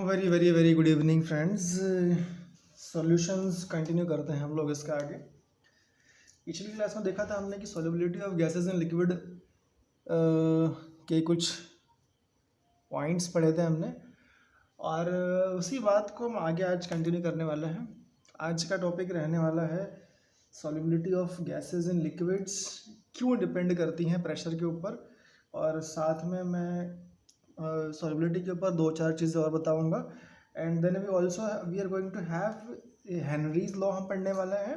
Very very very good evening friends. Solutions continue करते हैं हम लोग इसके आगे। पिछली क्लास में देखा था हमने कि solubility of gases in liquid के कुछ पॉइंट्स पढ़े थे हमने, और उसी बात को हम आगे आज कंटिन्यू करने वाले हैं। आज का टॉपिक रहने वाला है solubility of gases in liquids क्यों डिपेंड करती हैं प्रेशर के ऊपर, और साथ में मैं सॉल्युबिलिटी के ऊपर दो चार चीज़ें और बताऊंगा। And then we are going to have Henry's law हम पढ़ने वाले हैं,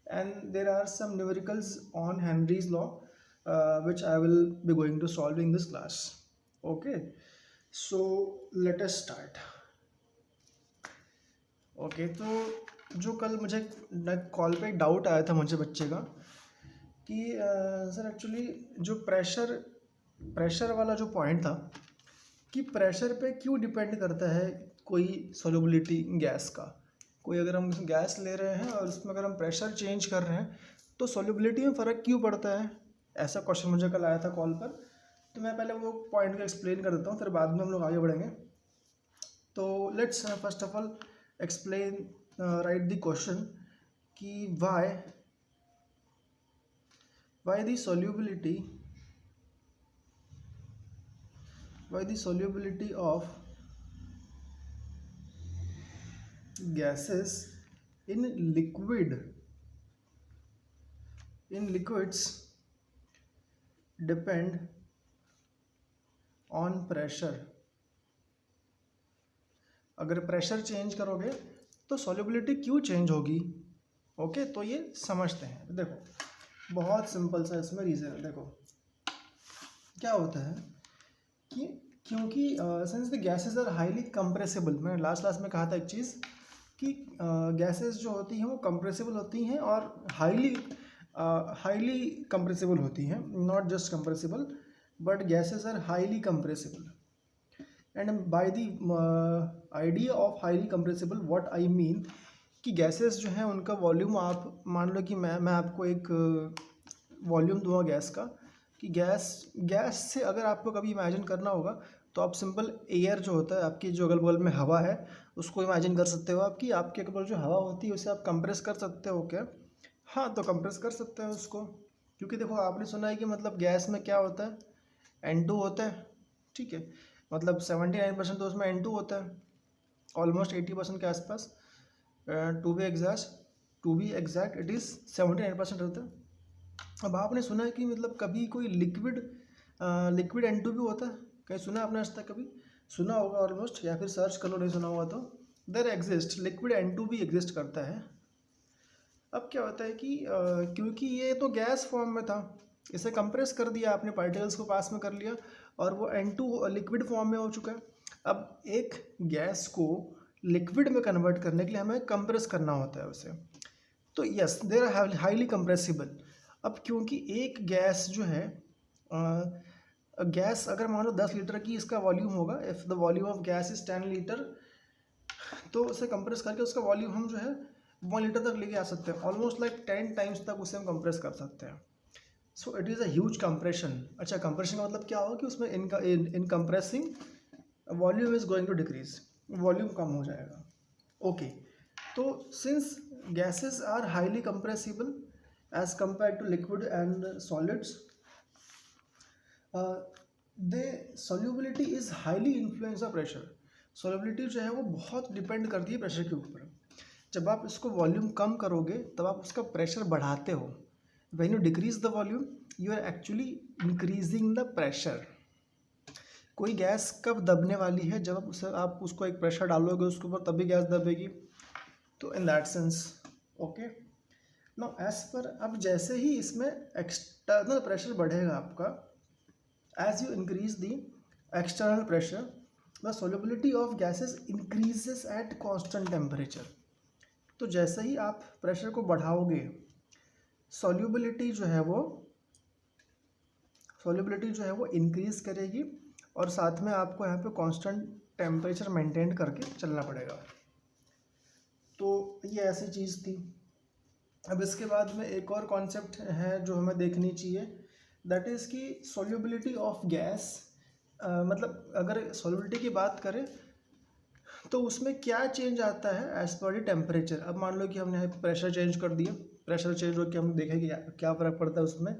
and there are some numericals on Henry's law which I will be going to solve in this class. Okay, so let us start. Okay, तो जो कल मुझे call पे एक डाउट आया था मुझे बच्चे का कि सर एक्चुअली जो प्रेशर वाला जो पॉइंट था कि प्रेशर पे क्यों डिपेंड करता है कोई सॉल्युबिलिटी गैस का। कोई अगर हम गैस ले रहे हैं और उसमें अगर हम प्रेशर चेंज कर रहे हैं तो सॉल्युबिलिटी में फ़र्क क्यों पड़ता है, ऐसा क्वेश्चन मुझे कल आया था कॉल पर। तो मैं पहले वो पॉइंट को एक्सप्लेन कर देता हूँ, फिर बाद में हम लोग आगे बढ़ेंगे। तो let's first of all explain right the question कि why the solubility of gases in liquids depend on pressure। अगर प्रेशर चेंज करोगे तो सॉल्युबिलिटी क्यों चेंज होगी। ओके, तो ये समझते हैं। देखो बहुत सिंपल सा इसमें रीज़न है। देखो क्या होता है कि क्योंकि since the gases are highly compressible, मैंने लास्ट क्लास में कहा था एक चीज़ कि गैसेस जो होती हैं वो कंप्रेसिबल होती हैं और हाईली कंप्रेसिबल होती हैं, not just compressible but gases are highly compressible. And by the idea of highly compressible what I mean कि गैसेस जो हैं उनका वॉल्यूम, आप मान लो कि मैं आपको एक वॉल्यूम दूंगा गैस का, कि गैस से अगर आपको कभी इमेजिन करना होगा तो आप सिंपल एयर जो होता है आपकी जो अगल बगल में हवा है उसको इमेजिन कर सकते हो। आपकी आपके अगल जो हवा होती है उसे आप कंप्रेस कर सकते हो क्या? हाँ, तो कंप्रेस कर सकते हो उसको, क्योंकि देखो आपने सुना है कि मतलब गैस में क्या होता है, N2 होता है। ठीक है, मतलब 79% तो उसमें N2 होता है, ऑलमोस्ट 80% के आसपास। To be exact it is 79% रहता है। अब आपने सुना है कि मतलब कभी कोई लिक्विड N2 भी होता है, कहीं सुना आपने आज तक? कभी सुना होगा ऑलमोस्ट, या फिर सर्च कर लो नहीं सुना हुआ तो। देयर एग्जिस्ट लिक्विड N2 भी एग्जिस्ट करता है। अब क्या होता है कि क्योंकि ये तो गैस फॉर्म में था, इसे कंप्रेस कर दिया आपने, पार्टिकल्स को पास में कर लिया और वो N2 लिक्विड फॉर्म में हो चुका है। अब एक गैस को लिक्विड में कन्वर्ट करने के लिए हमें कंप्रेस करना होता है उसे, तो yes there are highly compressible. अब क्योंकि एक गैस जो है गैस अगर मान लो 10 लीटर की इसका वॉल्यूम होगा, if the volume of gas is 10 litre, तो उसे कंप्रेस करके उसका वॉल्यूम हम जो है 1 लीटर तक लेके आ सकते हैं, ऑलमोस्ट लाइक 10 टाइम्स तक उसे हम कंप्रेस कर सकते हैं। So it is a huge compression. अच्छा, कंप्रेशन का मतलब क्या होगा कि उसमें in compressing volume is going to decrease, volume कम हो जाएगा। ओके, तो since gases are highly compressible as compared to liquid and solids, the solubility is highly influenced by pressure। solubility जो है वो बहुत डिपेंड करती है प्रेशर के ऊपर। जब आप इसको वॉल्यूम कम करोगे तब आप उसका प्रेशर बढ़ाते हो। when you decrease the volume you are actually increasing the pressure। कोई गैस कब दबने वाली है? जब आप उसको एक प्रेशर डालोगे उसके ऊपर तभी गैस दबेगी, तो in that sense. Okay, no as पर अब जैसे ही इसमें एक्सटर्नल प्रेशर बढ़ेगा आपका, as you increase the external pressure the solubility of gases increases at constant temperature. तो जैसे ही आप प्रेशर को बढ़ाओगे सॉल्युबिलिटी जो है वो इंक्रीज करेगी, और साथ में आपको यहाँ पे कांस्टेंट टेम्परेचर मेंटेन करके चलना पड़ेगा। तो ये ऐसी चीज़ थी। अब इसके बाद में एक और कॉन्सेप्ट है जो हमें देखनी चाहिए, दैट इज़ कि सॉल्युबिलिटी ऑफ गैस, मतलब अगर सॉल्युबिलिटी की बात करें तो उसमें क्या चेंज आता है एज पर द टेम्परेचर। अब मान लो कि हमने प्रेशर चेंज कर दिया, प्रेशर चेंज होकर हम देखें कि क्या फ़र्क पड़ता है उसमें।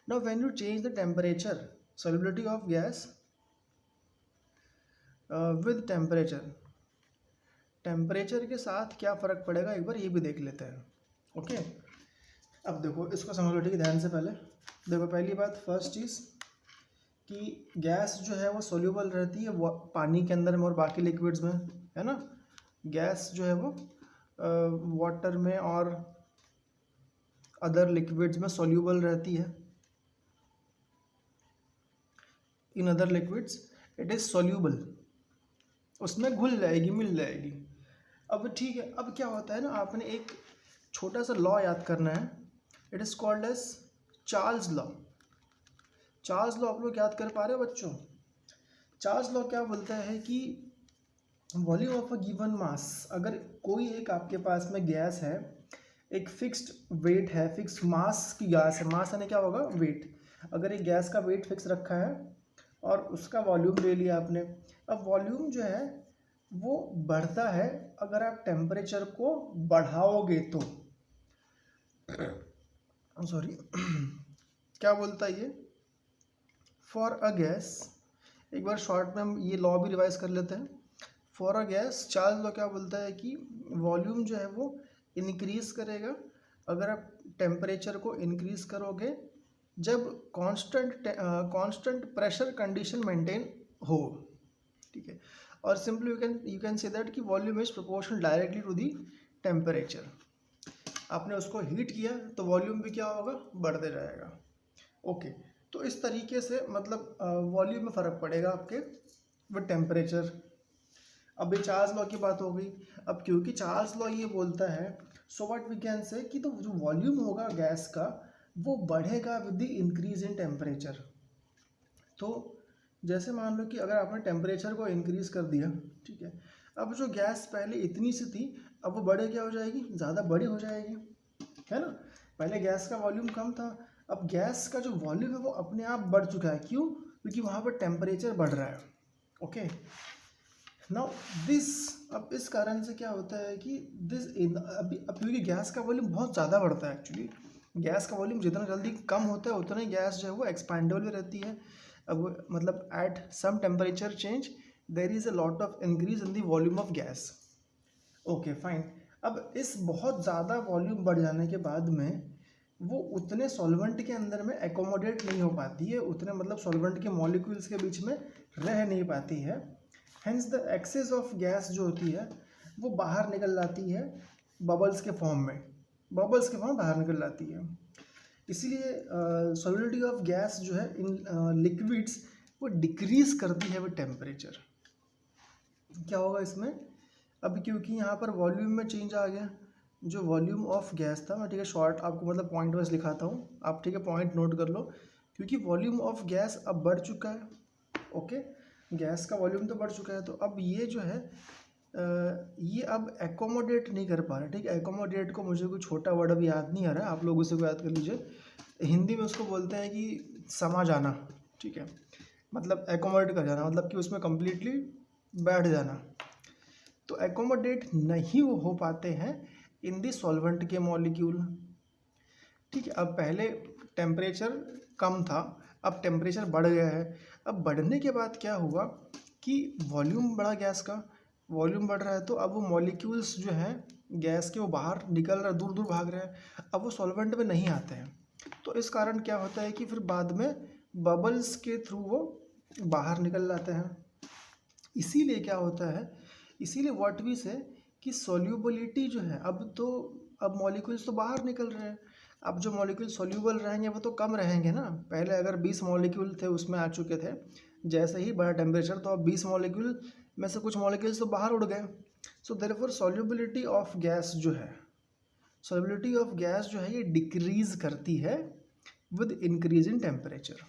Now when you change the temperature, solubility of gas with temperature, temperature के साथ क्या फ़र्क पड़ेगा एक बार ये भी देख लेते हैं। ओके अब देखो इसको समझ लो ठीक है ध्यान से। पहले देखो पहली बात फर्स्ट चीज़ कि गैस जो है वो सोल्यूबल रहती है पानी के अंदर में और बाकी लिक्विड्स में, है ना। गैस जो है वो वाटर में और अदर लिक्विड्स में सोल्यूबल रहती है। In other liquids it is soluble, उसमें घुल जाएगी, मिल जाएगी। अब ठीक है, अब क्या होता है ना, आपने एक छोटा सा लॉ याद करना है। It is called as Charles law. Charles law आप लोग याद कर पा रहे हो बच्चों? चार्ल्स लॉ क्या बोलता है कि volume of a given mass, अगर कोई एक आपके पास में गैस है, एक फिक्स्ड वेट है, फिक्स्ड मास की गैस है, मास यानी क्या होगा वेट। अगर एक गैस का वेट फिक्स रखा है और उसका वॉल्यूम ले लिया आपने। अब वॉल्यूम जो है वो बढ़ता है अगर आप टेम्परेचर को बढ़ाओगे तो। सॉरी क्या बोलता है ये, फॉर अ गैस, एक बार शॉर्ट में हम ये लॉ भी रिवाइज कर लेते हैं। For a gas Charles law क्या बोलता है कि वॉल्यूम जो है वो इंक्रीज करेगा अगर आप टेम्परेचर को इंक्रीज करोगे जब कांस्टेंट प्रेशर कंडीशन मेंटेन हो, ठीक है। और simply you can say that कि volume is proportional directly to the temperature. आपने उसको हीट किया तो वॉल्यूम भी क्या होगा, बढ़ते जाएगा। ओके तो इस तरीके से मतलब वॉल्यूम में फ़र्क पड़ेगा आपके विद टेम्परेचर। अब ये चार्ल्स लॉ की बात हो गई। अब क्योंकि चार्ल्स लॉ ये बोलता है, so what we can say कि तो जो वॉल्यूम होगा गैस का वो बढ़ेगा with the increase in temperature. तो जैसे मान लो कि अगर आपने टेम्परेचर को इंक्रीज़ कर दिया, ठीक है, अब जो गैस पहले इतनी सी थी अब वो बड़े क्या हो जाएगी, ज़्यादा बड़ी हो जाएगी, है ना। पहले गैस का वॉल्यूम कम था, अब गैस का जो वॉल्यूम है वो अपने आप बढ़ चुका है। क्यों? क्योंकि वहाँ पर टेम्परेचर बढ़ रहा है। ओके नाउ दिस, अब इस कारण से क्या होता है कि दिस अभी अब क्योंकि गैस का वॉल्यूम बहुत ज़्यादा बढ़ता है। एक्चुअली गैस का वॉल्यूम जितना जल्दी कम होता है उतना ही गैस जो है वो एक्सपैंडेबल रहती है। अब मतलब at some temperature change there is a lot of increase in the volume of gas. Okay fine. अब इस बहुत ज़्यादा वॉल्यूम बढ़ जाने के बाद में वो उतने सॉल्वेंट के अंदर में एकोमोडेट नहीं हो पाती है, उतने मतलब सॉल्वेंट के मॉलिक्यूल्स के बीच में रह नहीं पाती है। Hence the excess of gas जो होती है वो बाहर निकल जाती है बबल्स के फॉर्म में, बबल्स के फॉर्म बाहर निकल जाती है। इसीलिए सॉलिडिटी ऑफ गैस जो है इन लिक्विड्स वो डिक्रीज करती है विद टेम्परेचर। क्या होगा इसमें, अब क्योंकि यहाँ पर वॉल्यूम में चेंज आ गया, जो वॉल्यूम ऑफ गैस था, मैं ठीक है शॉर्ट आपको मतलब पॉइंट वाइज लिखाता हूँ, आप ठीक है पॉइंट नोट कर लो। क्योंकि वॉल्यूम ऑफ गैस अब बढ़ चुका है, ओके, गैस का वॉल्यूम तो बढ़ चुका है, तो अब ये जो है ये अब एकोमोडेट नहीं कर पा रहा। ठीक है, एकोमोडेट को मुझे कोई छोटा वर्ड अभी याद नहीं आ रहा है, आप लोग उसे को याद कर लीजिए। हिंदी में उसको बोलते हैं कि समा जाना, ठीक है, मतलब एकोमोडेट कर जाना, मतलब कि उसमें कम्प्लीटली बैठ जाना। तो एकोमोडेट नहीं हो पाते हैं इन दी सॉल्वेंट के मॉलिक्यूल। ठीक है, अब पहले टेम्परेचर कम था, अब टेम्परेचर बढ़ गया है। अब बढ़ने के बाद क्या हुआ कि वॉल्यूम बढ़ा, गैस का वॉल्यूम बढ़ रहा है, तो अब वो मॉलिक्यूल्स जो हैं गैस के वो बाहर निकल रहा है, दूर दूर भाग रहे हैं, अब वो सॉल्वेंट में नहीं आते हैं। तो इस कारण क्या होता है कि फिर बाद में बबल्स के थ्रू वो बाहर निकल जाते हैं। इसीलिए क्या होता है, इसीलिए व्हाट वी से कि सॉल्यूबिलिटी जो है, अब मॉलिक्यूल्स तो बाहर निकल रहे हैं, अब जो मॉलिक्यूल सॉल्यूबल रहेंगे वो तो कम रहेंगे ना। पहले अगर 20 मॉलिक्यूल थे उसमें आ चुके थे, जैसे ही बढ़ा टेम्परेचर तो अब 20 मॉलिक्यूल में से कुछ मॉलिक्यूल्स तो बाहर उड़ गए। So therefore solubility of gas जो है, सॉल्यूबिलिटी ऑफ गैस जो है ये डिक्रीज करती है विद इंक्रीज इन टेम्परेचर।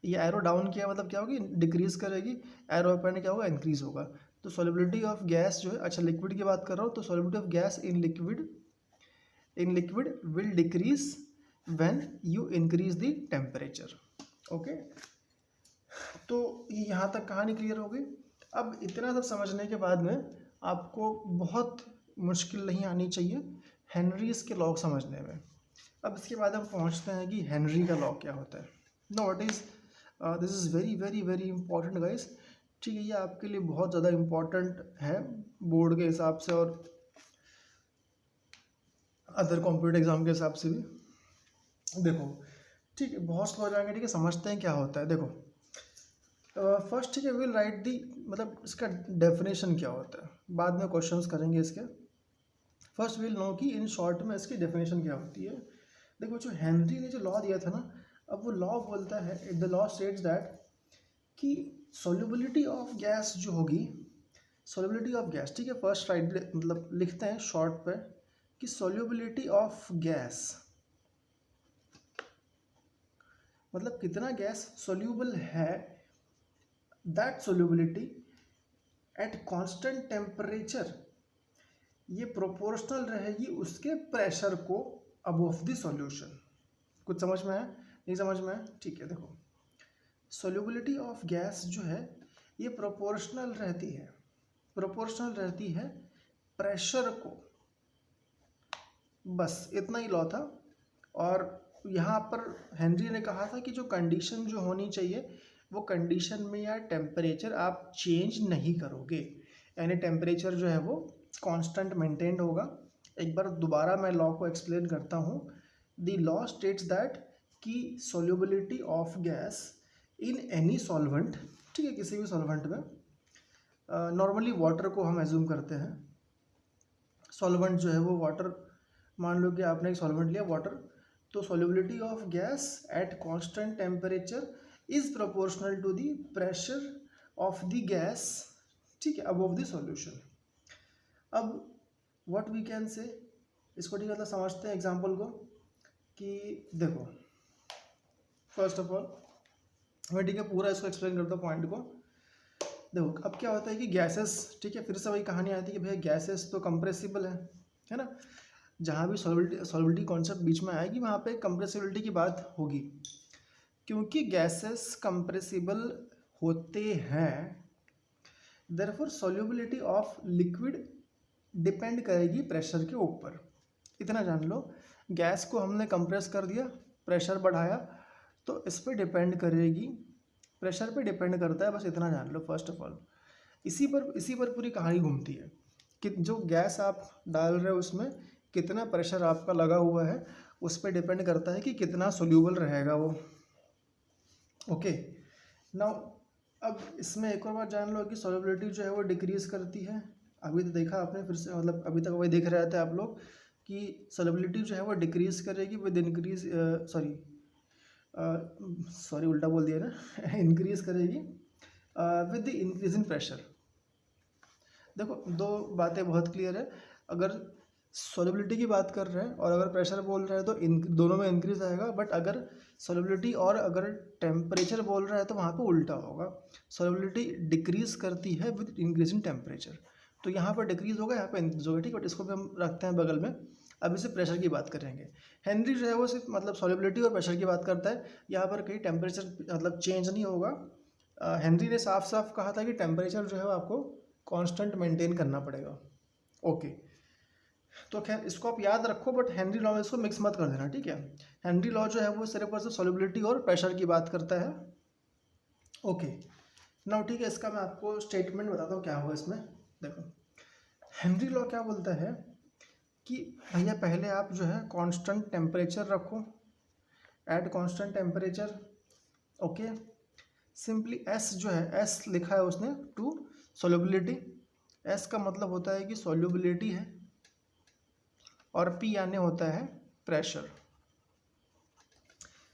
ये एरो डाउन किया मतलब क्या होगी, डिक्रीज करेगी, एरो अप करने क्या होगा, इंक्रीज होगा। तो सॉल्युबिलिटी ऑफ गैस जो है, अच्छा लिक्विड की बात कर रहा हूँ, तो solubility of gas in liquid will decrease when you increase the temperature. Okay, तो यहाँ तक कहानी क्लियर हो गई। अब इतना सब समझने के बाद में आपको बहुत मुश्किल नहीं आनी चाहिए हेनरीज के लॉ समझने में। अब इसके बाद हम पहुंचते हैं कि हेनरी का लॉ क्या होता है। Know what is this is very very very important guys. ठीक है, ये आपके लिए बहुत ज़्यादा इम्पॉर्टेंट है बोर्ड के हिसाब से और अदर कॉम्पिटिटिव एग्जाम के हिसाब से भी। देखो ठीक है, बहुत स्लो जाएंगे, ठीक है, समझते हैं क्या होता है। देखो फर्स्ट ठीक है, विल राइट दी, मतलब इसका डेफिनेशन क्या होता है, बाद में क्वेश्चंस करेंगे इसके। फर्स्ट विल नो कि इन शॉर्ट में इसकी डेफिनेशन क्या होती है। देखो जो हेनरी ने जो लॉ दिया था ना, अब वो लॉ बोलता है, द लॉ स्टेट्स दैट कि सॉल्युबिलिटी ऑफ गैस जो होगी, सॉल्युबिलिटी ऑफ गैस, ठीक है, फर्स्ट राइट मतलब लिखते हैं शॉर्ट पे कि सॉल्युबिलिटी ऑफ गैस मतलब कितना गैस सोल्यूबल है, that solubility eight constant temperature, ये प्रोपोर्शनल रहेगी उसके प्रेशर को अबव द सॉल्यूशन। कुछ समझ में है, नहीं समझ में है? ठीक है, देखो सोल्यूबिलिटी ऑफ गैस जो है ये प्रोपोर्शनल रहती है, प्रोपोर्शनल रहती है प्रेशर को, बस इतना ही लॉ था। और यहाँ पर हेनरी ने कहा था कि जो कंडीशन जो होनी चाहिए वो कंडीशन में या टेम्परेचर आप चेंज नहीं करोगे, यानी टेम्परेचर जो है वो कांस्टेंट मेंटेन्ड होगा। एक बार दोबारा मैं लॉ को एक्सप्लेन करता हूँ। द लॉ स्टेट्स दैट कि solubility of gas in any solvent, ठीक है, किसी भी सॉल्वेंट में, नॉर्मली वाटर को हम एज्यूम करते हैं, सॉल्वेंट जो है वो वाटर, मान लो कि आपने एक सॉल्वेंट लिया वाटर, तो solubility of gas at constant temperature is proportional to the pressure of the gas, ठीक है, above the solution। अब what we can say, इसको ठीक है मतलब समझते हैं एग्जाम्पल को कि देखो फर्स्ट ऑफ ऑल मैं ठीक है पूरा इसको एक्सप्लेन करता हूँ पॉइंट को। देखो अब क्या होता है कि गैसेस, ठीक है, फिर से वही कहानी आती है कि भैया गैसेस तो कंप्रेसिबल है ना, जहाँ भी सॉल्युबिलिटी कॉन्सेप्ट बीच में आएगी वहाँ पे कंप्रेसिबिलिटी की बात होगी, क्योंकि गैसेस कंप्रेसिबल होते हैं, therefore solubility of liquid depend करेगी प्रेशर के ऊपर। इतना जान लो, गैस को हमने कंप्रेस कर दिया, प्रेशर बढ़ाया, तो इस पर डिपेंड करेगी, प्रेशर पे डिपेंड करता है, बस इतना जान लो फर्स्ट ऑफ ऑल। इसी पर पूरी कहानी घूमती है कि जो गैस आप डाल रहे हो उसमें कितना प्रेशर आपका लगा हुआ है, उस पर डिपेंड करता है कि कितना सोल्यूबल रहेगा वो। ओके नाउ अब इसमें एक और बात जान लो कि सोल्यूबिलिटी जो है वो डिक्रीज़ करती है। अभी तो देखा आपने, फिर से मतलब अभी तक वही देख रहे थे आप लोग कि सोल्यूबिलिटी जो है वो डिक्रीज़ करेगी विद इंक्रीज, सॉरी उल्टा बोल दिया ना इंक्रीज़ करेगी with the increase in pressure. देखो दो बातें बहुत क्लियर है, अगर सॉल्युबिलिटी की बात कर रहे हैं और अगर प्रेशर बोल रहे हैं तो दोनों में इंक्रीज आएगा, बट अगर सॉल्युबिलिटी और अगर टेम्परेचर बोल रहा है तो वहाँ पे उल्टा होगा, सॉल्युबिलिटी डिक्रीज करती है विद इंक्रीज इन टेम्परेचर, तो यहाँ पर डिक्रीज होगा, यहाँ पर इंक्रीज होगा, ठीक है, बट इसको भी हम रखते हैं बगल में। अब इसे प्रेशर की बात करेंगे। हेनरी जो है वो सिर्फ मतलब सॉल्युबिलिटी और प्रेशर की बात करता है, यहाँ पर कहीं टेम्परेचर मतलब चेंज नहीं होगा। हेनरी ने साफ साफ कहा था कि टेम्परेचर जो है वो आपको कांस्टेंट मेंटेन करना पड़ेगा। ओके तो खैर इसको आप याद रखो, बट हेनरी लॉ में इसको मिक्स मत कर देना, ठीक है। हेनरी लॉ जो है वो सिर्फ और सिर्फ सॉल्युबिलिटी और प्रेशर की बात करता है। ओके नाउ ठीक है, इसका मैं आपको स्टेटमेंट बताता हूँ क्या हुआ इसमें। देखो हेनरी लॉ क्या बोलता है कि भैया पहले आप जो है कांस्टेंट टेम्परेचर रखो, eight constant temperature. Okay simply S जो है, एस लिखा है उसने टू सॉल्युबिलिटी, एस का मतलब होता है कि सॉल्युबिलिटी है और पी यानी होता है प्रेशर।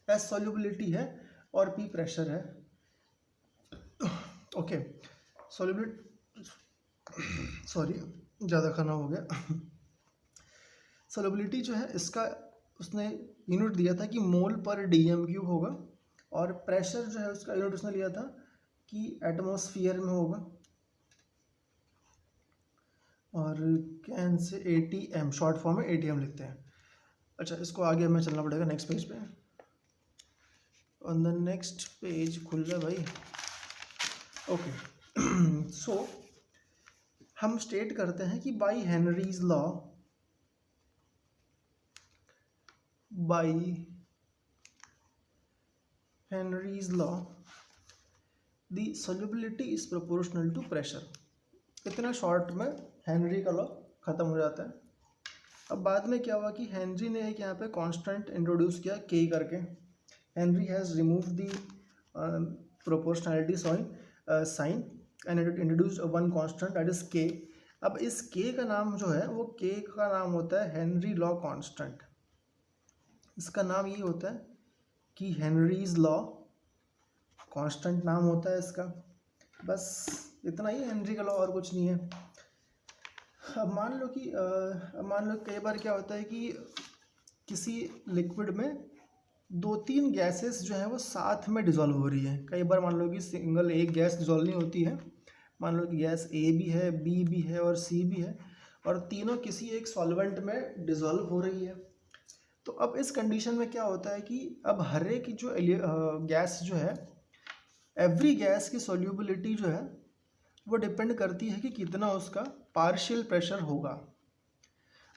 एस सॉल्युबिलिटी है और पी प्रेशर है। ओके सॉल्युबिलिटी, सॉरी ज़्यादा खाना हो गया। सॉल्युबिलिटी जो है इसका उसने यूनिट दिया था कि मोल पर डीएम क्यूब होगा, और प्रेशर जो है उसका यूनिट उसने लिया था कि एटमॉस्फेयर में होगा, और can say ATM short form में एटीएम लिखते हैं। अच्छा इसको आगे हमें चलना पड़ेगा नेक्स्ट पेज पे, ऑन द नेक्स्ट पेज खुल रहा है भाई। ओके सो हम स्टेट करते हैं कि by Henry's law, the solubility is proportional to pressure. इतना शॉर्ट में हेनरी का लॉ खत्म हो जाता है। अब बाद में क्या हुआ कि हेनरी ने एक यहाँ पे कांस्टेंट इंट्रोड्यूस किया के करके। Henry has remove the proportionality sign and introduced one constant that is K. अब इस के का नाम जो है वो के का नाम होता है हेनरी लॉ कांस्टेंट। इसका नाम ये होता है कि हेनरीज लॉ कांस्टेंट नाम होता है इसका। बस इतना ही हेनरी का लॉ, और कुछ नहीं है। अब मान लो कई बार क्या होता है कि किसी लिक्विड में 2-3 गैसेस जो है वो साथ में डिज़ोल्व हो रही है। कई बार मान लो कि सिंगल एक गैस डिज़ोल्व नहीं होती है। मान लो कि गैस ए भी है, बी भी है और सी भी है, और तीनों किसी एक सॉल्वेंट में डिज़ोल्व हो रही है। तो अब इस कंडीशन में क्या होता है कि अब हर एक जो गैस जो है, एवरी गैस की सोल्यूबिलिटी जो है वो डिपेंड करती है कि कितना उसका पार्शियल प्रेशर होगा।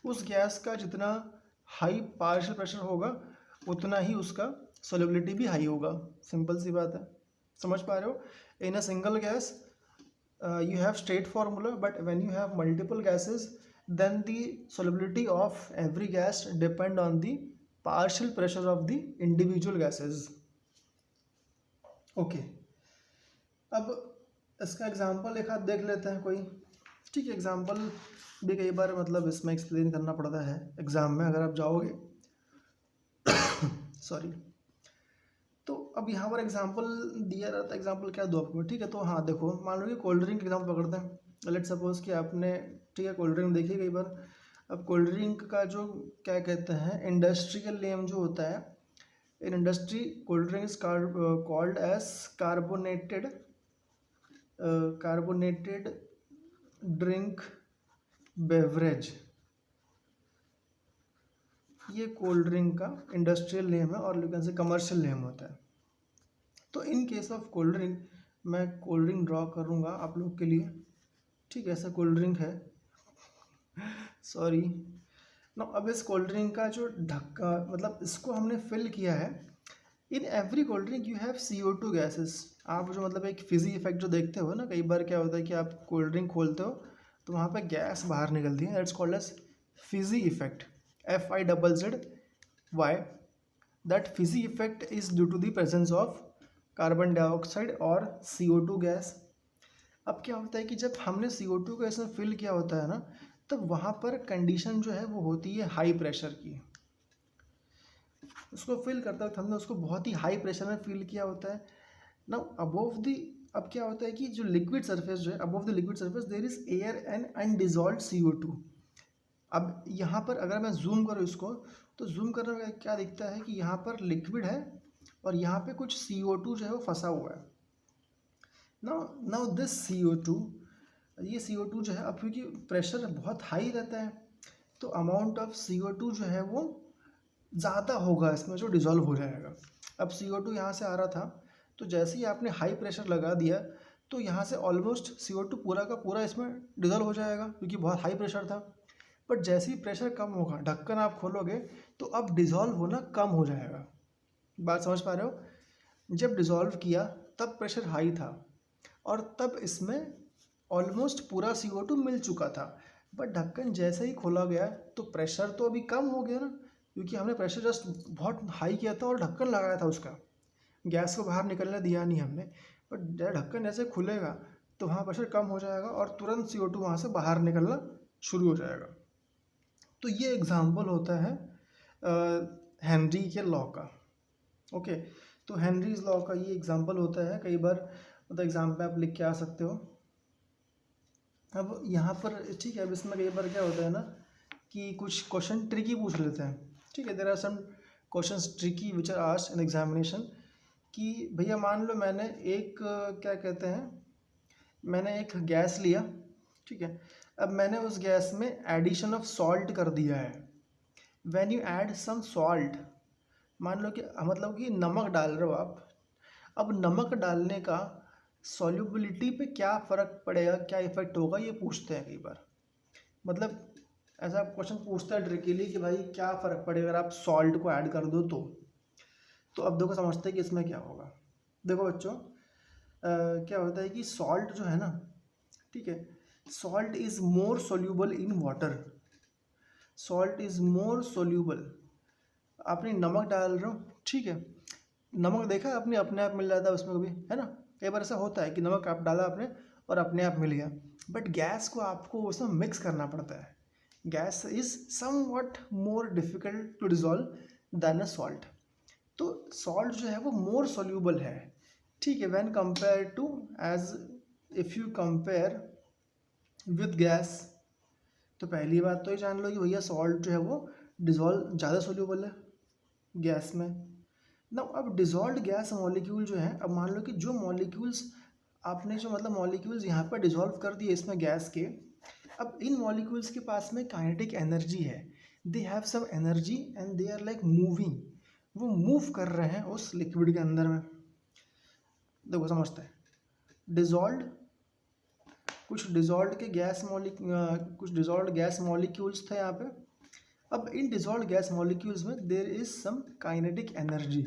उस गैस का जितना हाई पार्शियल प्रेशर होगा उतना ही उसका सोल्यूबिलिटी भी हाई होगा। सिंपल सी बात है, समझ पा रहे हो। In a single gas you have straight formula, but when you have multiple gases then the solubility of every gas depend on the partial pressure of the individual gases. Okay, अब इसका example एक हाथ देख लेते हैं कोई। ठीक है, एग्जांपल भी कई बार मतलब इसमें एक्सप्लेन करना पड़ता है एग्जाम में अगर आप जाओगे। सॉरी। तो अब यहाँ पर एग्जांपल दिया रहता है, एग्जांपल क्या दो आपको। ठीक है, तो हाँ देखो, मान लो कि कोल्ड ड्रिंक एग्जांपल पकड़ते हैं। लेट सपोज कि आपने, ठीक है, कोल्ड ड्रिंक देखी कई बार। अब कोल्ड ड्रिंक का जो क्या कहते हैं इंडस्ट्रियल नेम जो होता है, in industry cold drink is called as carbonated drink beverage. ये कोल्ड ड्रिंक का इंडस्ट्रियल नेम है और लेकिन से कमर्शियल नेम होता है। तो in case of cold drink मैं कोल्ड ड्रिंक ड्रॉ करूँगा आप लोग के लिए। ठीक है, ऐसा कोल्ड ड्रिंक है। सॉरी ना। अब इस कोल्ड ड्रिंक का जो ढक्का, मतलब इसको हमने फिल किया है। In every cold drink you have CO2 gases. आप जो मतलब एक फिजी इफेक्ट जो देखते हो ना, कई बार क्या होता है कि आप कोल्ड ड्रिंक खोलते हो तो वहाँ पे गैस बाहर निकलती है। It's called as fizzy effect, FIZZY। That fizzy effect is due to the presence of carbon dioxide और CO2 गैस। अब क्या होता है कि जब हमने CO2 को इसमें फिल किया होता है ना, तब वहाँ पर कंडीशन जो है वो होती है हाई प्रेशर की। उसको फिल करते वक्त हमने उसको बहुत ही हाई प्रेशर में फिल किया होता है ना। अबोव द, अब क्या होता है कि जो लिक्विड सरफेस जो है, above the liquid surface there is air and undissolved CO2। अब यहाँ पर अगर मैं जूम करूँ इसको, तो जूम करने में क्या दिखता है कि यहाँ पर लिक्विड है और यहाँ पे कुछ CO2 जो है वो फंसा हुआ है। नाउ दिस CO2, ये CO2 जो है, अब क्योंकि प्रेशर बहुत हाई रहता है तो अमाउंट ऑफ CO2 जो है वो ज़्यादा होगा इसमें, जो डिज़ोल्व हो जाएगा। अब CO2 यहाँ से आ रहा था, तो जैसे ही आपने हाई प्रेशर लगा दिया तो यहाँ से ऑलमोस्ट CO2 पूरा का पूरा इसमें डिज़ोल्व हो जाएगा क्योंकि बहुत हाई प्रेशर था। बट जैसे ही प्रेशर कम होगा, ढक्कन आप खोलोगे तो अब डिज़ोल्व होना कम हो जाएगा। बात समझ पा रहे हो। जब डिज़ोल्व किया तब प्रेशर हाई था और तब इसमें ऑलमोस्ट पूरा CO2 मिल चुका था। बट ढक्कन जैसे ही खोला गया तो प्रेशर तो अभी कम हो गया ना, क्योंकि हमने प्रेशर जस्ट बहुत हाई किया था और ढक्कन लगाया था उसका, गैस को बाहर निकलने दिया नहीं हमने। बट ढक्कन जैसे खुलेगा तो वहाँ प्रेशर कम हो जाएगा और तुरंत CO2 वहाँ से बाहर निकलना शुरू हो जाएगा। तो ये एग्जाम्पल होता है हेनरी के लॉ का। ओके, तो हेनरीज लॉ का ये एग्जाम्पल होता है। कई बार मतलब एग्जाम पे आप लिख के आ सकते हो। अब यहाँ पर ठीक है, अब इसमें कई बार क्या होता है ना कि कुछ क्वेश्चन ट्रिकी पूछ लेते हैं। ठीक है, there are some questions tricky which are asked in examination. कि भैया मान लो मैंने एक क्या कहते हैं, मैंने एक गैस लिया। ठीक है, अब मैंने उस गैस में एडिशन ऑफ सॉल्ट कर दिया है। When you add some salt, मान लो कि मतलब कि नमक डाल रहे हो आप। अब नमक डालने का सॉल्युबिलिटी पे क्या फ़र्क पड़ेगा, क्या इफेक्ट होगा, ये पूछते हैं कई बार। मतलब ऐसा क्वेश्चन पूछता है ट्रिकीली कि भाई क्या फ़र्क पड़ेगा अगर आप सॉल्ट को ऐड कर दो तो अब देखो समझते हैं कि इसमें क्या होगा। देखो बच्चों, क्या होता है कि सॉल्ट जो है ना, ठीक है, salt is more soluble in water. Salt is more soluble. आपने नमक डाल रहे हो, ठीक है, नमक देखा है आपने, अपने आप मिल जाता है उसमें कभी, है ना। कई बार ऐसा होता है कि नमक आप डाला आपने और अपने आप मिल गया, बट गैस को आपको उसमें मिक्स करना पड़ता है। Gas is somewhat more difficult to dissolve than a salt. तो सॉल्ट जो है वो मोर सोल्यूबल है, ठीक है, when compare to, as if you compare with gas. तो पहली बात तो ये जान लो कि भैया सॉल्ट जो है वो डिज़ोल्व ज़्यादा सोल्यूबल है गैस में ना। अब डिज़ोल्व्ड गैस मॉलिक्यूल जो है, अब मान लो कि जो मॉलिक्यूल्स आपने जो मतलब मॉलिक्यूल्स यहाँ पर डिज़ोल्व कर दिए इसमें गैस के, अब इन मॉलिक्यूल्स के पास में काइनेटिक एनर्जी है, they have some energy and they are like moving, वो मूव कर रहे हैं उस लिक्विड के अंदर में। देखो समझते हैं, डिज़ोल्व्ड, कुछ डिज़ोल्व्ड के गैस कुछ डिज़ोल्व्ड गैस मॉलिक्यूल्स थे यहाँ पे। अब इन डिज़ोल्व्ड गैस मॉलिक्यूल्स में there is some kinetic energy.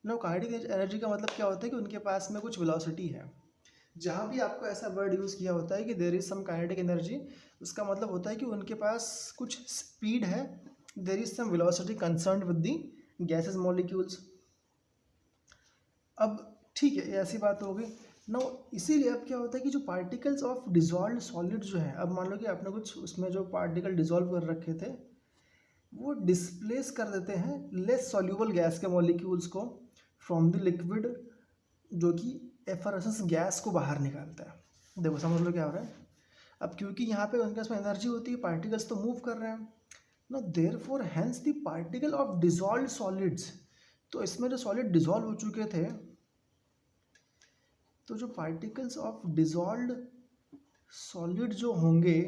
No, kinetic energy का मतलब क्या होता है कि उनके पास में कुछ वेलोसिटी है। जहाँ भी आपको ऐसा वर्ड यूज़ किया होता है कि there is some kinetic energy, उसका मतलब होता है कि उनके पास कुछ स्पीड है, there is some velocity concerned with the gases molecules. अब ठीक है, ये ऐसी बात हो गई ना। इसीलिए अब क्या होता है कि जो पार्टिकल्स ऑफ डिज़ोल्व्ड सॉलिड जो है, अब मान लो कि आपने कुछ उसमें जो पार्टिकल डिज़ोल्व कर रखे थे वो डिस्प्लेस कर देते हैं लेस सॉल्यूबल गैस के मॉलिक्यूल्स को फ्रॉम द लिक्विड, जो कि एफरेसेंस गैस को बाहर निकालता है। देखो समझ लो क्या हो रहा है। अब क्योंकि यहाँ पे उनके पास एनर्जी होती है, पार्टिकल्स तो मूव कर रहे हैं ना, therefore hence the particle of dissolved solids. तो इसमें जो सॉलिड डिज़ोल्व हो चुके थे, तो जो पार्टिकल्स ऑफ डिज़ोल्व्ड सॉलिड जो होंगे,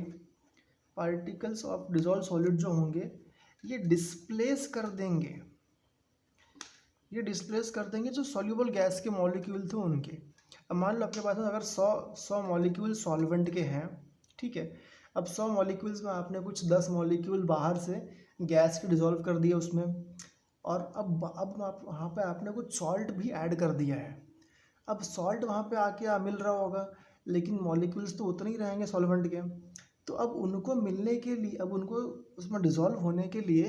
पार्टिकल्स ऑफ डिज़ोल्व सॉलिड जो होंगे, ये डिस्प्लेस कर देंगे, ये डिस्प्लेस कर देंगे जो सॉल्यूबल गैस के मॉलिक्यूल थे उनके। अब मान लो आपके पास में अगर 100 मॉलिक्यूल सॉल्वेंट के हैं, ठीक है, अब 100 मॉलिक्यूल्स में आपने कुछ 10 मॉलिक्यूल बाहर से गैस के डिज़ोल्व कर दिए उसमें, और अब आप वहाँ पे आपने कुछ सॉल्ट भी ऐड कर दिया है। अब सॉल्ट वहाँ पे आके मिल रहा होगा, लेकिन मॉलिक्यूल्स तो उतने ही रहेंगे सॉल्वेंट के। तो अब उनको मिलने के लिए, अब उनको उसमें डिज़ोल्व होने के लिए,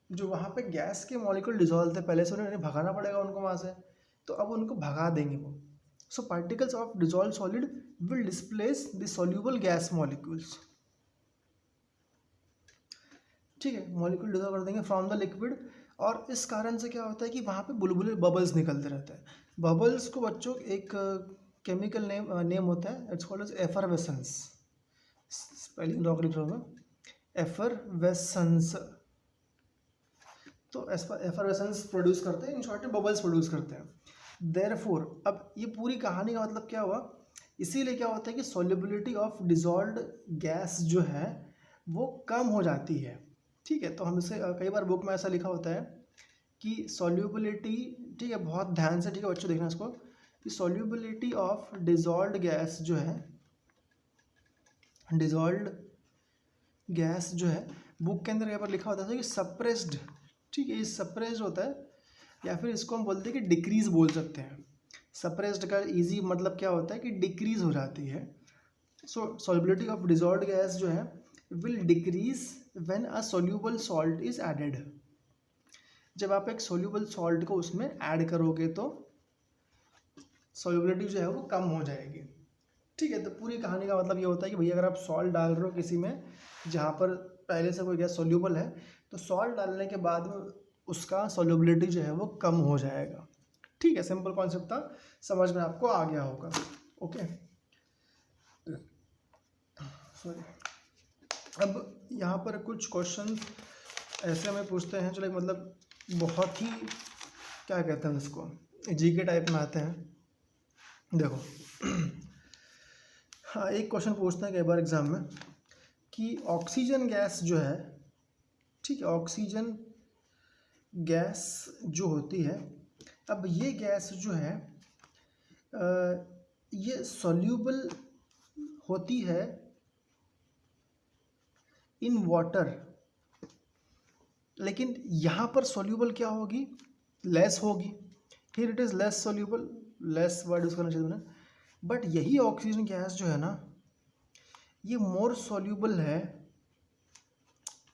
जो वहाँ पे गैस के मॉलिक्यूल डिज़ोल्व थे पहले से, उन्हें भगाना पड़ेगा उनको वहाँ से। तो अब उनको भगा देंगे वो। So particles of dissolve solid will displace the soluble gas molecules, ठीक है, मॉलिक्यूल डिज़ोल्व कर देंगे फ्रॉम द लिक्विड। और इस कारण से क्या होता है कि वहाँ पे बुलबुले बबल्स निकलते रहते हैं। बबल्स को बच्चों एक केमिकल नेम होता है, it's called as effervescence. Spelling लॉक लिख रहा हूँ, एफरवेसेंस। तो एफरवेसेंस प्रोड्यूस करते हैं, इन शॉर्ट में बबल्स प्रोड्यूस करते हैं। देयरफॉर अब ये पूरी कहानी का मतलब क्या हुआ, इसीलिए क्या होता है कि सॉल्युबिलिटी ऑफ डिज़ोल्व्ड गैस जो है वो कम हो जाती है, ठीक है। तो हम इसे कई बार बुक में ऐसा लिखा होता है कि सॉल्युबिलिटी, ठीक है, बहुत ध्यान से, ठीक है बच्चों देखना इसको, कि सॉल्युबिलिटी ऑफ डिज़ोल्व्ड गैस जो है, डिज़ोल्व्ड गैस जो है, बुक के अंदर कई बार लिखा होता है कि सप्रेस्ड, ठीक है, ये सप्रेस्ड होता है, या फिर इसको हम बोलते हैं कि डिक्रीज बोल सकते हैं। सप्रेस्ड का इजी मतलब क्या होता है कि डिक्रीज हो जाती है। So solubility of dissolved gas जो है will decrease when a soluble salt is added. जब आप एक सॉल्यूबल सॉल्ट को उसमें ऐड करोगे तो सॉल्युबिलिटी जो है वो कम हो जाएगी, ठीक है। तो पूरी कहानी का मतलब ये होता है कि भैया अगर आप सॉल्ट डाल रहे हो किसी में जहाँ पर पहले से कोई गैस सॉल्यूबल है, तो सॉल्ट डालने के बाद में उसका सॉल्युबिलिटी जो है वो कम हो जाएगा, ठीक है। सिंपल कॉन्सेप्ट था, समझ में आपको आ गया होगा। Okay, sorry. अब यहाँ पर कुछ क्वेश्चन ऐसे हमें पूछते हैं, चलो मतलब बहुत ही क्या कहते हैं इसको, जीके टाइप में आते हैं। देखो हाँ, एक क्वेश्चन पूछते हैं कई बार एग्जाम में कि ऑक्सीजन गैस जो है, ठीक है, ऑक्सीजन गैस जो होती है, अब ये गैस जो है ये सॉल्यूबल होती है इन वाटर, लेकिन यहाँ पर सॉल्यूबल क्या होगी, लेस होगी। Here it is less soluble, less word use करना चाहिए ना, बट यही ऑक्सीजन गैस जो है ना ये मोर सॉल्यूबल है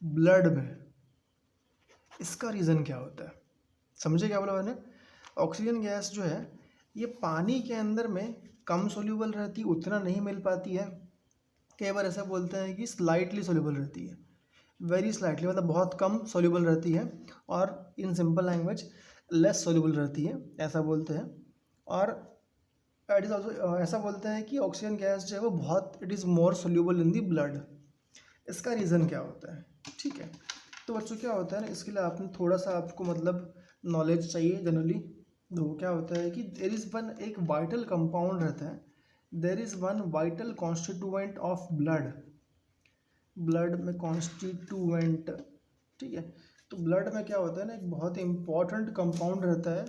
ब्लड में। इसका रीज़न क्या होता है, समझे क्या बोला मैंने? ऑक्सीजन गैस जो है ये पानी के अंदर में कम सॉल्यूबल रहती है, उतना नहीं मिल पाती है। कई बार ऐसा बोलते हैं कि स्लाइटली सॉल्यूबल रहती है, वेरी स्लाइटली, मतलब बहुत कम सॉल्यूबल रहती है, और in simple language less soluble रहती है, ऐसा बोलते हैं। और इट इज़ ऑल्सो ऐसा बोलते हैं कि ऑक्सीजन गैस जो है वो बहुत, it is more soluble in the blood. इसका रीज़न क्या होता है, ठीक है? तो बच्चों क्या होता है ना, इसके लिए आपने थोड़ा सा आपको मतलब नॉलेज चाहिए जनरली। तो क्या होता है कि देयर इज़ वन, एक वाइटल कंपाउंड रहता है, there is one vital constituent of blood, blood में कॉन्स्टिट्यूएंट, ठीक है? तो ब्लड में क्या होता है ना, एक बहुत इंपॉर्टेंट कंपाउंड रहता है,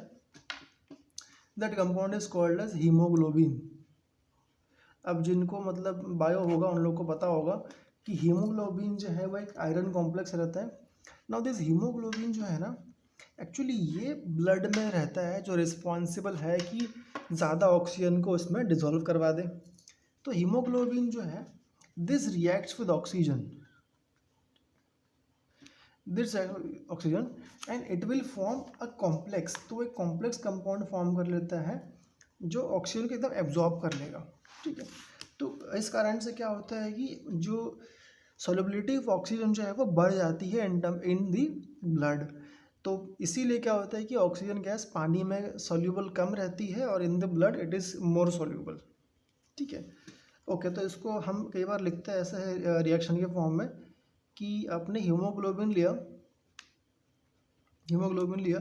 that compound is called as haemoglobin. अब जिनको मतलब बायो होगा उन लोगों को पता होगा कि हीमोग्लोबिन जो है वो एक आयरन कॉम्प्लेक्स रहता है। नाउ दिस हीमोग्लोबिन जो है ना एक्चुअली ये ब्लड में रहता है, जो रिस्पॉन्सिबल है कि ज़्यादा ऑक्सीजन को इसमें डिजोल्व करवा दे। तो हीमोग्लोबिन जो है this reacts with oxygen, this oxygen and it will form a complex. तो एक कॉम्प्लेक्स कंपाउंड फॉर्म कर लेता है जो ऑक्सीजन को एकदम एब्जॉर्ब कर लेगा, ठीक है? तो इस कारण से क्या होता है कि जो सॉल्युबिलिटी ऑफ ऑक्सीजन जो है वो बढ़ जाती है इन दी ब्लड। तो इसीलिए क्या होता है कि ऑक्सीजन गैस पानी में सॉल्यूबल कम रहती है और in the blood it is more soluble, ठीक है? ओके, तो इसको हम कई बार लिखते हैं ऐसे है रिएक्शन के फॉर्म में कि आपने हीमोग्लोबिन लिया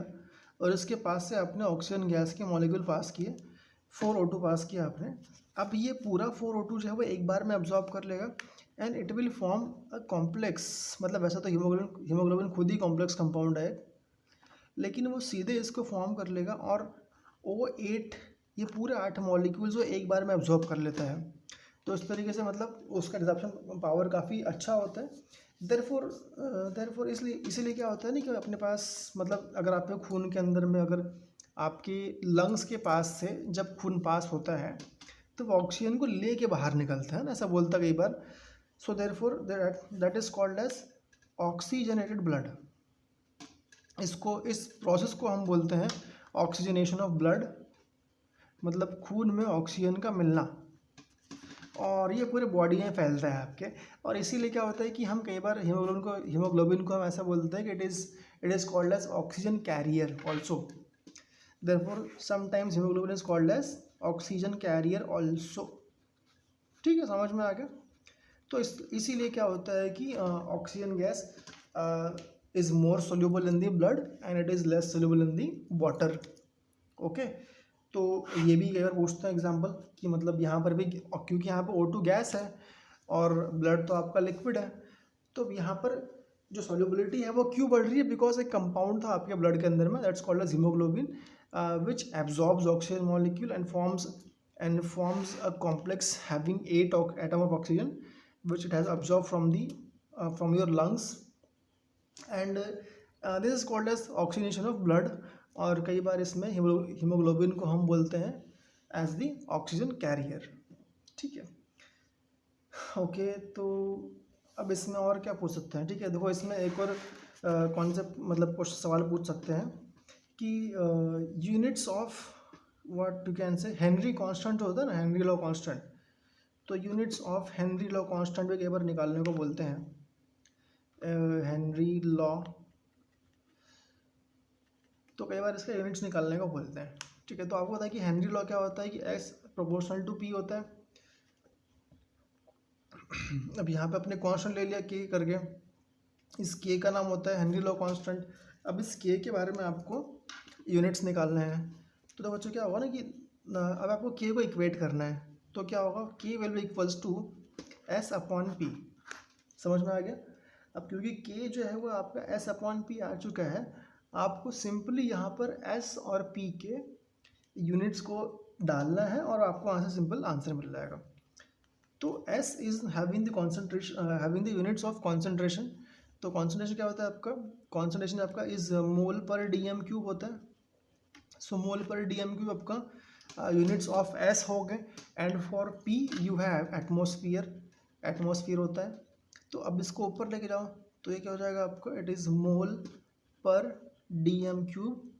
और इसके पास से आपने ऑक्सीजन गैस के मॉलिक्यूल पास किए, 4O2 पास किया आपने। अब ये पूरा 4O2 जो है वो एक बार में अब्जॉर्ब कर लेगा and it will form a complex. मतलब वैसा तो हीमोग्लोबिन खुद ही कॉम्प्लेक्स कंपाउंड है, लेकिन वो सीधे इसको फॉर्म कर लेगा और O8, ये पूरे 8 मॉलिक्यूल्स वो एक बार में अब्जॉर्ब कर लेता है। तो इस तरीके से मतलब उसका रिजर्प्शन पावर काफ़ी अच्छा होता है। देयरफॉर इसीलिए क्या होता है ना कि अपने पास मतलब अगर आपके खून के अंदर में, अगर आपके लंग्स के पास से जब खून पास होता है तो वो ऑक्सीजन को ले के बाहर निकलता है ना, ऐसा बोलता कई बार। So therefore that is called as oxygenated blood. इस प्रोसेस को हम बोलते हैं ऑक्सीजनेशन ऑफ ब्लड, मतलब खून में ऑक्सीजन का मिलना, और ये पूरे बॉडी में फैलता है आपके। और इसीलिए क्या होता है कि हम कई बार हीमोग्लोबिन को हम ऐसा बोलते हैं कि it is called as oxygen carrier also. Therefore sometimes haemoglobin is called as oxygen carrier also, ठीक है? समझ में आ गया? तो इसीलिए क्या होता है कि oxygen gas is more soluble in the blood and it is less soluble in the water, okay? तो ये भी अगर पूछते हैं एग्जांपल कि मतलब यहाँ पर भी, क्योंकि यहाँ पर O2 गैस है और ब्लड तो आपका लिक्विड है, तो यहाँ पर जो सॉल्युबिलिटी है वो क्यों बढ़ रही है? बिकॉज एक कंपाउंड था आपके ब्लड के अंदर में, that's called as haemoglobin, which absorbs oxygen molecule and forms a complex having 8 atom of oxygen which it has absorbed from your lungs, and this is called as oxygenation of blood। और कई बार इसमें haemoglobin को हम बोलते हैं as the oxygen carrier, ठीक है? Okay, तो अब इसमें और क्या पूछ सकते हैं, ठीक है? देखो इसमें एक और कॉन्सेप्ट मतलब कुछ सवाल पूछ सकते हैं कि units of what you can से हेनरी कांस्टेंट जो होता है ना, हेनरी लॉ कांस्टेंट, तो units of Henry law constant भी कई बार निकालने को बोलते हैं, हेनरी लॉ, तो कई बार इसका यूनिट्स निकालने को बोलते हैं, ठीक है? तो आपको पता है कि हेनरी लॉ क्या होता है कि S प्रोपोर्शनल टू P होता है। अब यहाँ पे अपने कांस्टेंट ले लिया K करके, इस K का नाम होता है हेनरी लॉ कांस्टेंट। अब इस K के बारे में आपको यूनिट्स निकालने हैं, तो बच्चों क्या होगा ना कि अब आपको K को इक्वेट करना है, तो क्या होगा, K will be equals to S/P। समझ में आ गया? अब क्योंकि K जो है वो आपका S/P आ चुका है, आपको सिंपली यहाँ पर S और P के यूनिट्स को डालना है और आपको वहाँ से सिंपल आंसर मिल जाएगा। तो S is having the concentration, having the units of concentration. तो कॉन्सेंट्रेशन क्या होता है आपका, कॉन्सेंट्रेशन आपका is mole per dm cube होता है। सो मोल पर डीएम क्यूब आपका यूनिट्स ऑफ S हो गए। And for P you have atmosphere, atmosphere होता है। तो अब इसको ऊपर लेके जाओ तो ये क्या हो जाएगा आपको, it is mole per dm cube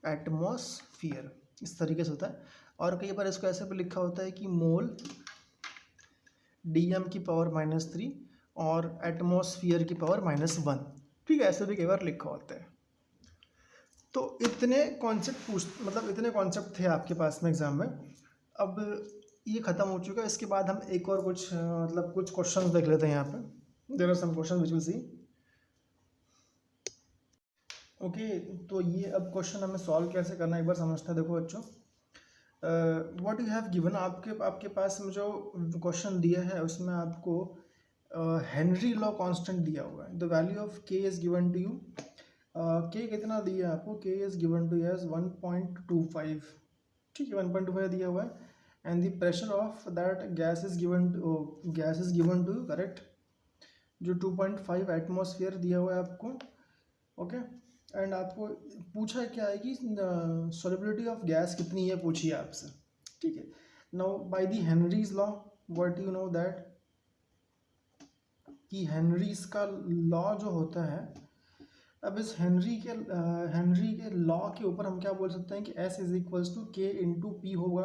atmosphere, इस तरीके से होता है। और कई बार इसको ऐसे भी लिखा होता है कि मोल डीएम की पावर -3 और एटमॉस्फेयर की पावर -1, ठीक है, ऐसे भी कई बार लिखा होता है। तो इतने कॉन्सेप्ट मतलब इतने कॉन्सेप्ट थे आपके पास में एग्जाम में। अब ये ख़त्म हो चुका है, इसके बाद हम एक और कुछ मतलब कुछ क्वेश्चन देख लेते हैं यहाँ पे। There are some question which will see. Okay, तो ये अब क्वेश्चन हमें सॉल्व कैसे करना है एक बार समझते हैं। देखो बच्चों, व्हाट यू हैव गिवन, आपके पास में जो क्वेश्चन दिया है उसमें आपको हेनरी लॉ कांस्टेंट दिया हुआ है। The value of K is given to you, के कितना दिया है आपको, के इज गिवन टू एज 1.25, ठीक है, 1.25 दिया हुआ है। And the pressure of that gas is given to you, correct, जो 2.5 एटमॉस्फेयर दिया हुआ है आपको। ओके, एंड आपको पूछा क्या है कि सॉल्युबिलिटी ऑफ गैस कितनी है, पूछिए आपसे, ठीक है। Now by the Henry's law, what you know that, कि हेनरीज का लॉ जो होता है, अब इस हेनरी के लॉ के ऊपर हम क्या बोल सकते हैं कि S is equals to K into P होगा,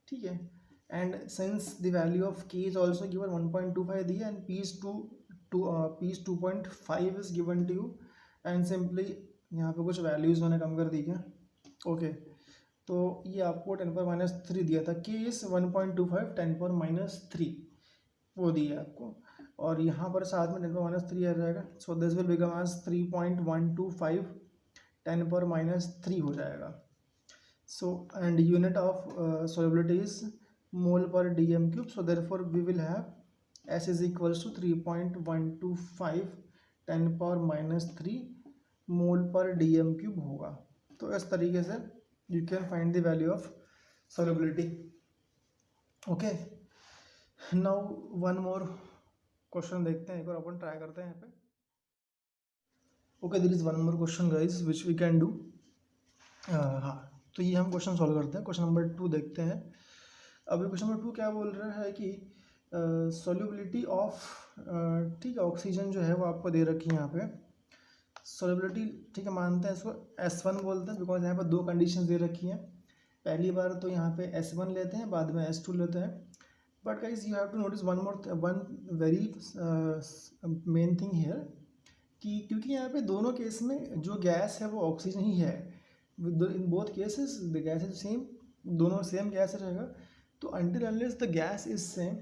ठीक है। And since the value of K is also given 1.25 दिया, and P is 2.5 is given to you. एंड सिंपली यहाँ पे कुछ वैल्यूज़ मैंने कम कर दी क्या, ओके। तो ये आपको 10⁻³ दिया था, के इस 1.25 10⁻³ वो दिया आपको, और यहाँ पर साथ में 10⁻³ आ जाएगा। So this will become as 3.125 10⁻³ हो जाएगा। So and unit of solubility is mole per dm cube. So therefore we will have S is equals to 3.125 10⁻³ mole per dm cube होगा। तो इस तरीके से you can find the value of solubility. Okay, now one more question देखते हैं, एक बार अपन try करते हैं यहाँ पे। Okay, there is one more question guys which we can do. हाँ, तो ये हम क्वेश्चन सॉल्व करते हैं। क्वेश्चन नंबर 2 देखते हैं। अभी क्वेश्चन नंबर 2 क्या बोल रहा है कि सॉल्युबिलिटी ऑफ, ठीक है, ऑक्सीजन जो है वो आपको दे रखी है यहाँ पे सॉल्युबिलिटी, ठीक है, मानते हैं इसको S1 बोलते हैं, बिकॉज यहाँ पर दो कंडीशंस दे रखी हैं। पहली बार तो यहाँ पे S1 लेते हैं, बाद में S2 लेते हैं। But guys you have to notice one very main thing here, कि क्योंकि यहाँ पे दोनों केस में जो गैस है वो ऑक्सीजन ही है। In both cases the gas is same, दोनों सेम गैस रहेगा। तो until unless the gas is same,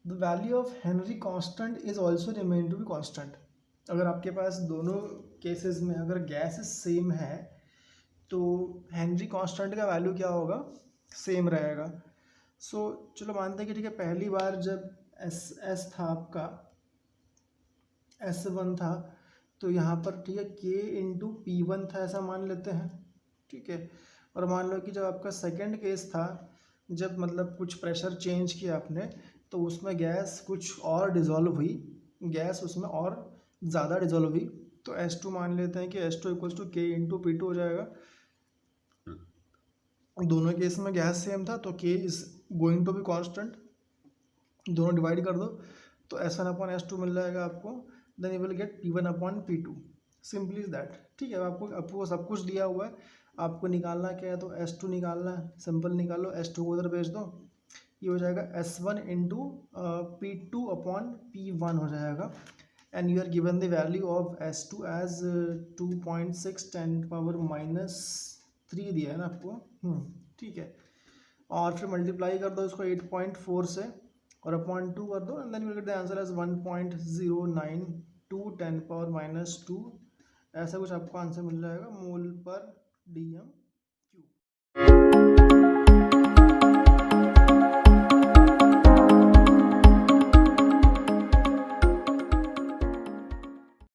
the value of Henry constant is also remain to be constant। अगर आपके पास दोनों केसेस में अगर गैस सेम है तो हेनरी कांस्टेंट का वैल्यू क्या होगा, सेम रहेगा। सो चलो मानते हैं कि ठीक है, पहली बार जब S था आपका, S1 था, तो यहाँ पर ठीक है K इंटू P1 था, ऐसा मान लेते हैं, ठीक है। और मान लो कि जब आपका सेकेंड केस था, जब मतलब कुछ प्रेशर चेंज किया आपने, तो उसमें गैस कुछ और डिज़ोल्व हुई, गैस उसमें और ज़्यादा डिज़ोल्व हुई, तो S2 मान लेते हैं कि S2 equals to K into P2 हो जाएगा। दोनों केस में गैस सेम था तो K is going to be constant, दोनों डिवाइड कर दो तो S1/S2 मिल जाएगा आपको। Then you will get P1/P2, simply is that, ठीक है। आपको सब कुछ दिया हुआ है, आपको निकालना क्या है, तो S2 निकालना है, सिंपल निकालो, S2 को उधर भेज दो, ये हो जाएगा S1 इंटू P2/P1 हो जाएगा। And you are given the value of S2 as 2.6 10⁻³ दिया है ना आपको, ठीक है। और फिर मल्टीप्लाई कर दो इसको 8.4 से और /2 कर दो, and then you will get the answer as 1.092 10⁻²। ऐसा कुछ आपको आंसर मिल जाएगा मोल पर डीएम